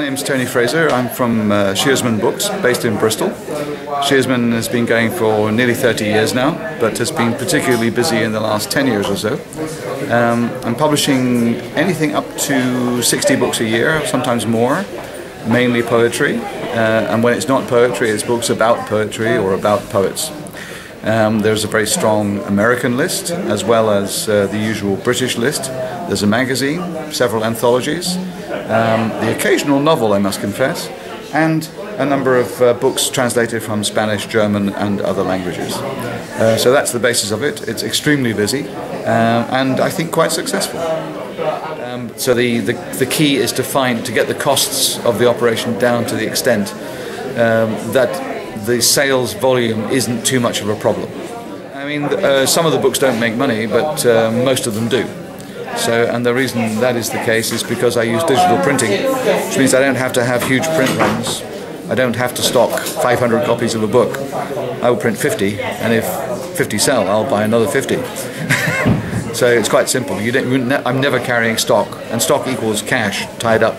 name's Tony Fraser. I'm from Shearsman Books, based in Bristol. Shearsman has been going for nearly 30 years now, but has been particularly busy in the last 10 years or so. I'm publishing anything up to 60 books a year, sometimes more, mainly poetry. And when it's not poetry, it's books about poetry or about poets. There's a very strong American list, as well as the usual British list. There's a magazine, several anthologies, the occasional novel, I must confess, and a number of books translated from Spanish, German and other languages. So that's the basis of it. It's extremely busy and I think quite successful. So the key is to get the costs of the operation down to the extent that the sales volume isn't too much of a problem. I mean, some of the books don't make money, but most of them do. And the reason that is the case is because I use digital printing, which means I don't have to have huge print runs. I don't have to stock 500 copies of a book. I will print 50, and if 50 sell, I'll buy another 50. So it's quite simple. I'm never carrying stock, and stock equals cash tied up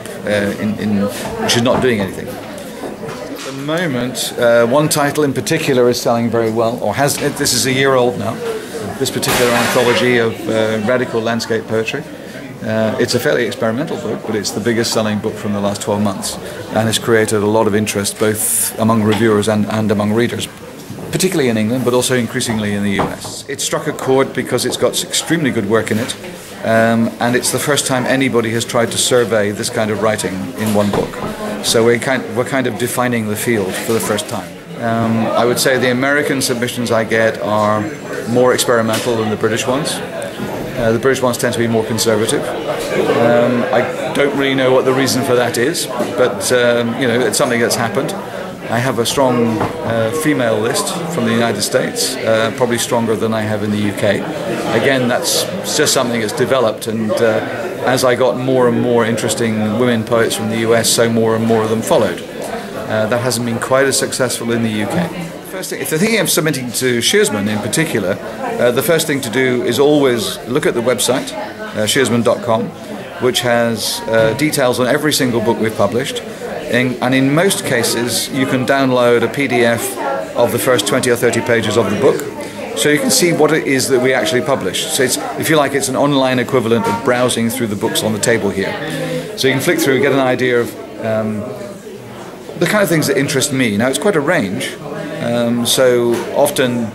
which is not doing anything. At the moment, one title in particular is selling very well, or has. This is a year old now. This particular anthology of radical landscape poetry. It's a fairly experimental book, but it's the biggest selling book from the last 12 months, and has created a lot of interest both among reviewers and among readers, particularly in England, but also increasingly in the US. It struck a chord because it's got extremely good work in it, and it's the first time anybody has tried to survey this kind of writing in one book. So we're kind of defining the field for the first time. I would say the American submissions I get are more experimental than the British ones. The British ones tend to be more conservative. I don't really know what the reason for that is, but it's something that's happened. I have a strong female list from the United States, probably stronger than I have in the UK. Again, that's just something that's developed, and as I got more and more interesting women poets from the US, so more and more of them followed. That hasn't been quite as successful in the UK. First thing, if they're thinking of submitting to Shearsman in particular, the first thing to do is always look at the website, shearsman.com, which has details on every single book we've published. And in most cases, you can download a PDF of the first 20 or 30 pages of the book, so you can see what it is that we actually publish. So if you like, it's an online equivalent of browsing through the books on the table here. So you can flick through and get an idea of the kind of things that interest me. Now, it's quite a range, so often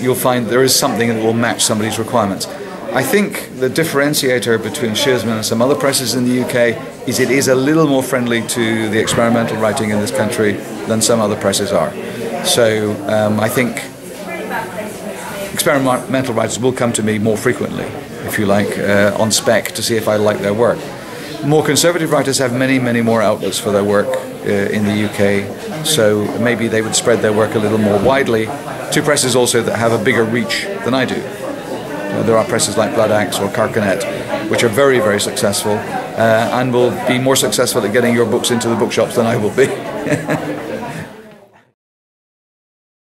you'll find there is something that will match somebody's requirements. I think the differentiator between Shearsman and some other presses in the UK is it is a little more friendly to the experimental writing in this country than some other presses are. So I think experimental writers will come to me more frequently, if you like, on spec to see if I like their work. More conservative writers have many, many more outlets for their work in the UK, so maybe they would spread their work a little more widely to presses also that have a bigger reach than I do. There are presses like Blood Axe or Carcanet, which are very, very successful and will be more successful at getting your books into the bookshops than I will be.